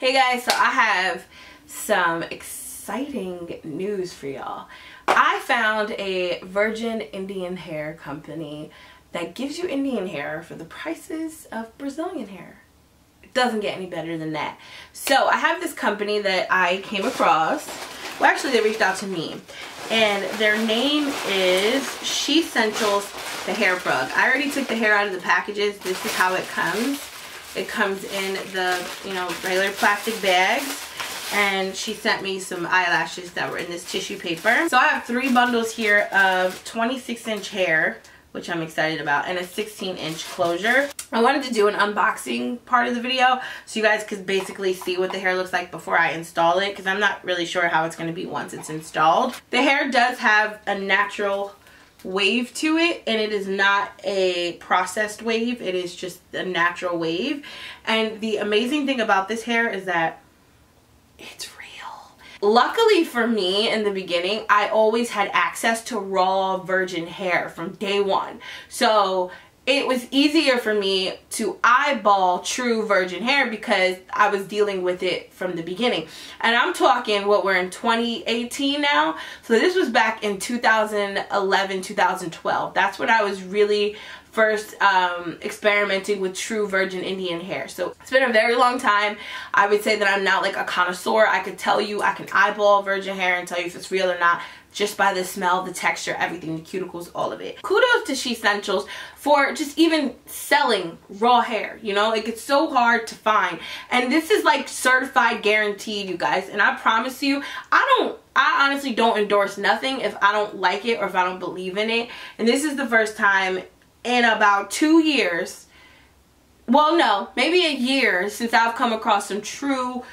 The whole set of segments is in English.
Hey guys, so I have some exciting news for y'all. I found a virgin Indian hair company that gives you Indian hair for the prices of Brazilian hair. It doesn't get any better than that. So I have this company that I came across. Well, actually they reached out to me. And their name is Shesentials, the hair plug. I already took the hair out of the packages. This is how it comes. It comes in the, regular plastic bags. And she sent me some eyelashes that were in this tissue paper. So I have 3 bundles here of 26-inch hair, which I'm excited about, and a 16-inch closure. I wanted to do an unboxing part of the video so you guys could basically see what the hair looks like before I install it, because I'm not really sure how it's going to be once it's installed. The hair does have a natural wave to it, and it is not a processed wave. It is just a natural wave. And the amazing thing about this hair is that it's real. Luckily for me, in the beginning, I always had access to raw virgin hair from day one. So it was easier for me to eyeball true virgin hair because I was dealing with it from the beginning. And I'm talking, we're in 2018 now. So this was back in 2011, 2012. That's when I was really first experimenting with true virgin Indian hair. So it's been a very long time. I would say that I'm now like a connoisseur. I could tell you, I can eyeball virgin hair and tell you if it's real or not just by the smell, the texture, everything, the cuticles, all of it. Kudos to Shesentials for just even selling raw hair, like it's so hard to find. And this is like certified guaranteed, you guys. And I promise you, I honestly don't endorse nothing if I don't like it or if I don't believe in it. And this is the first time in about 2 years, well no, maybe a year, since I've come across some true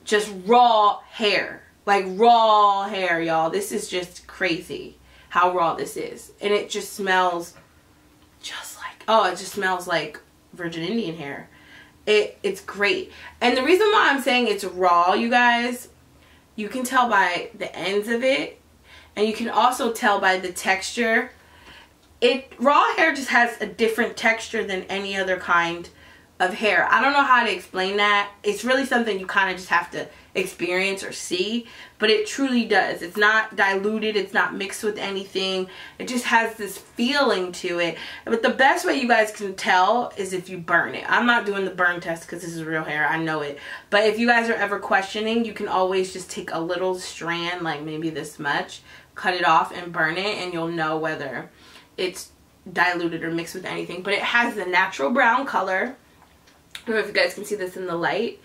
just raw hair. Like raw hair, y'all. This is just crazy how raw this is. And it just smells just like, it just smells like virgin Indian hair. It's great. And the reason why I'm saying it's raw, you guys, you can tell by the ends of it. And you can also tell by the texture. Raw hair just has a different texture than any other kind of hair. I don't know how to explain that. It's really something you kind of just have to experience or see, but it truly does. It's not diluted, it's not mixed with anything. It just has this feeling to it. But the best way you guys can tell is if you burn it. I'm not doing the burn test because this is real hair, I know it. But if you guys are ever questioning, you can always just take a little strand, like maybe this much, cut it off and burn it, and you'll know whether it's diluted or mixed with anything. But it has the natural brown color. I don't know if you guys can see this in the light.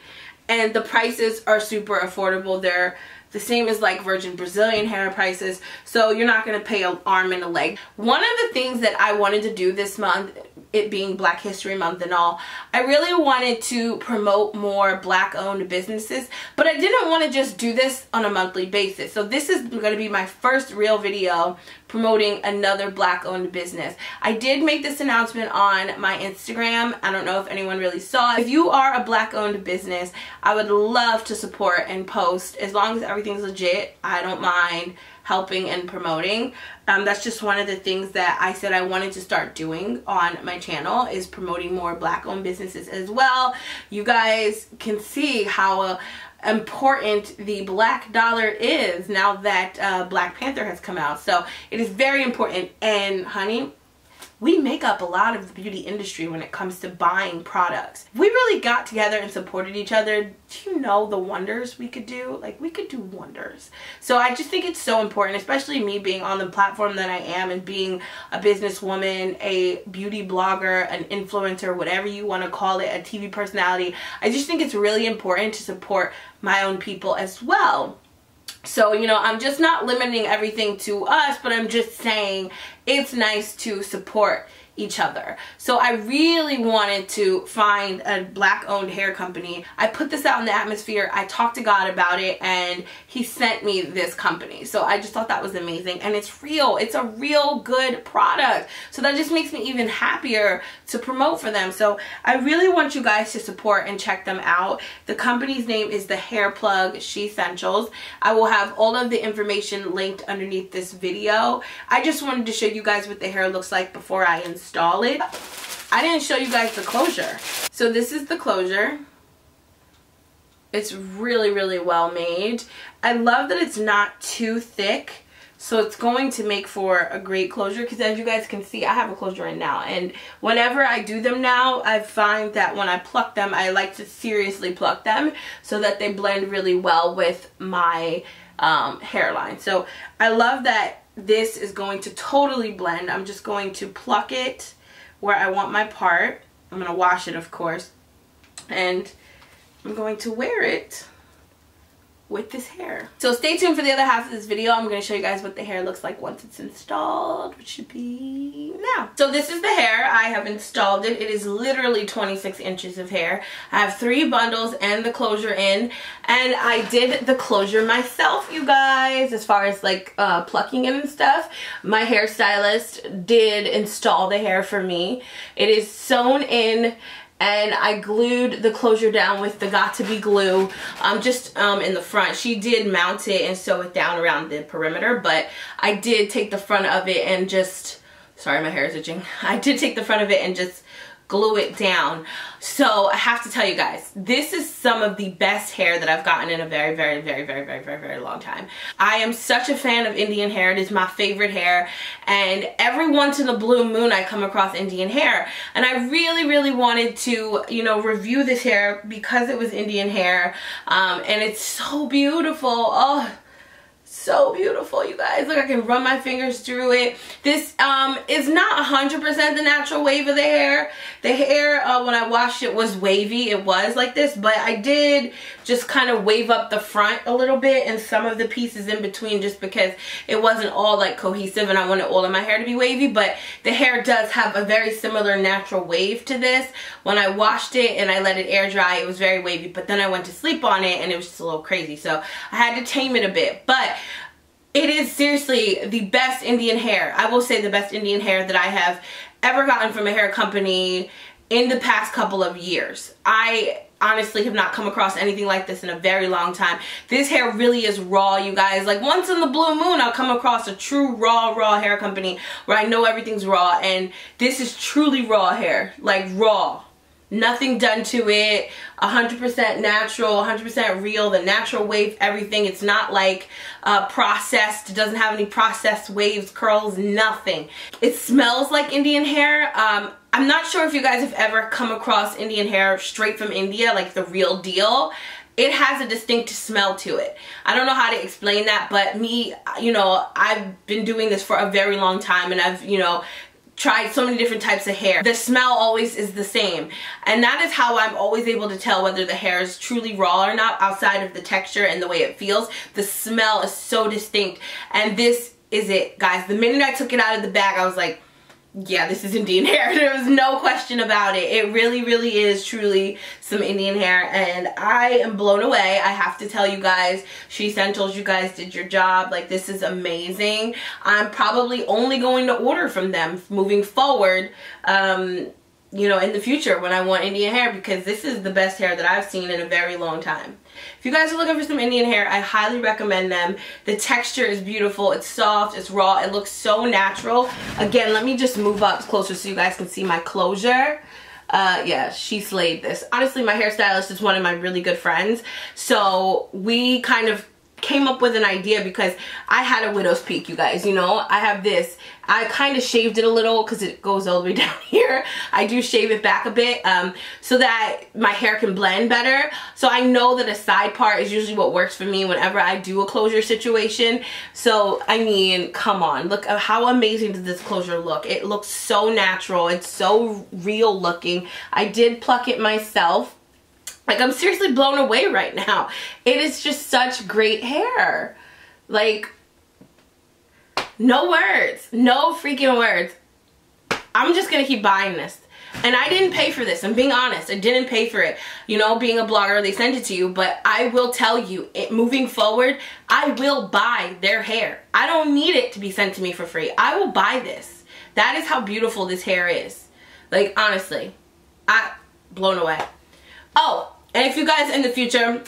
And the prices are super affordable. They're the same as like virgin Brazilian hair prices. So you're not going to pay an arm and a leg. One of the things that I wanted to do this month, it being Black History Month and all, I really wanted to promote more Black owned businesses. But I didn't want to just do this on a monthly basis. So this is going to be my first real video promoting another Black owned business. I did make this announcement on my Instagram. I don't know if anyone really saw it. If you are a Black owned business, I would love to support and post. As long as everything's legit, I don't mind helping and promoting. That's just one of the things that I said I wanted to start doing on my channel, is promoting more Black owned businesses as well. You guys can see how important the Black dollar is now that Black Panther has come out. So it is very important. And honey, we make up a lot of the beauty industry when it comes to buying products. We really got together and supported each other. Do you know the wonders we could do? Like, we could do wonders. So I just think it's so important, especially me being on the platform that I am and being a businesswoman, a beauty blogger, an influencer, whatever you want to call it, a TV personality. I just think it's really important to support my own people as well. So, I'm just not limiting everything to us, but I'm just saying it's nice to support each other. So I really wanted to find a Black owned hair company. I put this out in the atmosphere. I talked to God about it, and he sent me this company. So I just thought that was amazing, and it's real. It's a real good product. So that just makes me even happier to promote for them. So I really want you guys to support and check them out. The company's name is the Hair Plug Shesentials. I will have all of the information linked underneath this video. I just wanted to show you guys what the hair looks like before I install it. I didn't show you guys the closure. So this is the closure. It's really, really well made. I love that it's not too thick. So it's going to make for a great closure, because as you guys can see, I have a closure in now. And whenever I do them now, I find that when I pluck them, I like to seriously pluck them so that they blend really well with my hairline. So I love that this is going to totally blend. I'm just going to pluck it where I want my part. I'm going to wash it, of course. And I'm going to wear it with this hair. So stay tuned for the other half of this video. I'm going to show you guys what the hair looks like once it's installed, which should be now. So this is the hair. I have installed it. It is literally 26 inches of hair. I have 3 bundles and the closure in, and I did the closure myself, you guys, as far as like plucking it and stuff. My hairstylist did install the hair for me. It is sewn in, and I glued the closure down with the Got2b glue just in the front. She did mount it and sew it down around the perimeter, but I did take the front of it and just, sorry, my hair is itching. I did take the front of it and just glue it down. So I have to tell you guys, this is some of the best hair that I've gotten in a very, very, very, very, very, very, very long time. I am such a fan of Indian hair. It is my favorite hair, and every once in a blue moon I come across Indian hair, and I really, really wanted to, you know, review this hair because it was Indian hair, and it's so beautiful. Oh, so beautiful, you guys. Look, I can run my fingers through it. This is not 100% the natural wave of the hair. The hair, when I washed it, was wavy. It was like this, but I did just kind of wave up the front a little bit and some of the pieces in between, just because it wasn't all like cohesive and I wanted all of my hair to be wavy. But the hair does have a very similar natural wave to this. When I washed it and I let it air dry, it was very wavy, but then I went to sleep on it and it was just a little crazy, so I had to tame it a bit. But it is seriously the best Indian hair. I will say the best Indian hair that I have ever gotten from a hair company in the past couple of years. I honestly have not come across anything like this in a very long time. This hair really is raw, you guys. Like, once in the blue moon I'll come across a true raw hair company where I know everything's raw, and this is truly raw hair. Like, raw. Nothing done to it, 100% natural, 100% real, the natural wave, everything. It's not like processed. It doesn't have any processed waves, curls, nothing. It smells like Indian hair. I'm not sure if you guys have ever come across Indian hair straight from India, like the real deal. It has a distinct smell to it. I don't know how to explain that, but me, you know, I've been doing this for a very long time, and I've, you know, tried so many different types of hair. The smell always is the same, and that is how I'm always able to tell whether the hair is truly raw or not. Outside of the texture and the way it feels, the smell is so distinct, and this is it, guys. The minute I took it out of the bag, I was like, yeah, this is Indian hair. There was no question about it. It really, really is truly some Indian hair, and I am blown away. I have to tell you guys, Shesentials, you guys did your job. Like, this is amazing. I'm probably only going to order from them moving forward, you know, in the future when I want Indian hair, because this is the best hair that I've seen in a very long time. If you guys are looking for some Indian hair, I highly recommend them. The texture is beautiful. It's soft. It's raw. It looks so natural. Again, let me just move up closer so you guys can see my closure. Yeah, she slayed this. Honestly, my hairstylist is one of my really good friends. So we kind of came up with an idea because I had a widow's peak, you guys. You know, I have this. I kind of shaved it a little because it goes all the way down here. I do shave it back a bit so that my hair can blend better. So I know that a side part is usually what works for me whenever I do a closure situation. So, I mean, come on. Look at how amazing does this closure look. It looks so natural. It's so real looking. I did pluck it myself. Like, I'm seriously blown away right now. It is just such great hair. Like, no words. No freaking words. I'm just gonna keep buying this. And I didn't pay for this. I'm being honest. I didn't pay for it. You know, being a blogger, they send it to you. But I will tell you, moving forward, I will buy their hair. I don't need it to be sent to me for free. I will buy this. That is how beautiful this hair is. Like, honestly. I'm blown away. Oh, and if you guys in the future,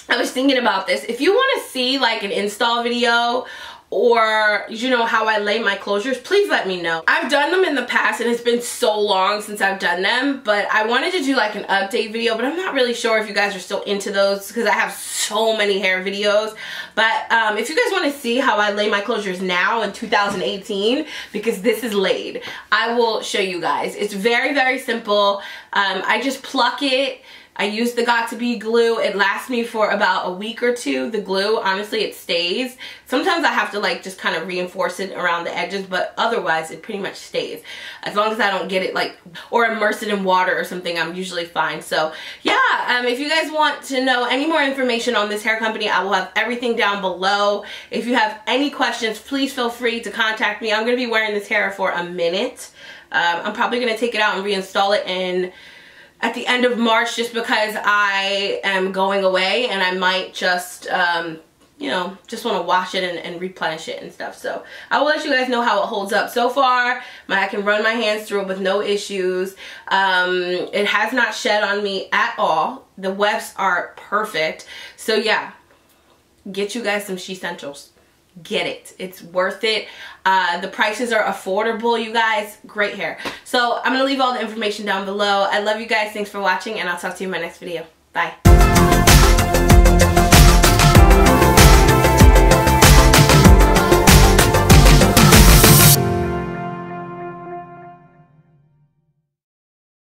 I was thinking about this. If you want to see like an install video or you know how I lay my closures, please let me know. I've done them in the past and it's been so long since I've done them, but I wanted to do like an update video, but I'm not really sure if you guys are still into those because I have so many hair videos. But if you guys want to see how I lay my closures now in 2018, because this is laid, I will show you guys. It's very, very simple. I just pluck it. I use the Got2b glue. It lasts me for about a week or two. The glue, honestly, it stays. Sometimes I have to like just kind of reinforce it around the edges, but otherwise it pretty much stays. As long as I don't get it like, or immerse it in water or something, I'm usually fine. So yeah, if you guys want to know any more information on this hair company, I will have everything down below. If you have any questions, please feel free to contact me. I'm going to be wearing this hair for a minute. I'm probably going to take it out and reinstall it at the end of March, just because I am going away and I might just, you know, just want to wash it and replenish it and stuff. So I will let you guys know how it holds up. So far, I can run my hands through it with no issues. It has not shed on me at all. The wefts are perfect. So yeah, get you guys some Shesentials. Get it. It's worth it. The prices are affordable, you guys. Great hair. So I'm going to leave all the information down below. I love you guys. Thanks for watching, and I'll talk to you in my next video. Bye.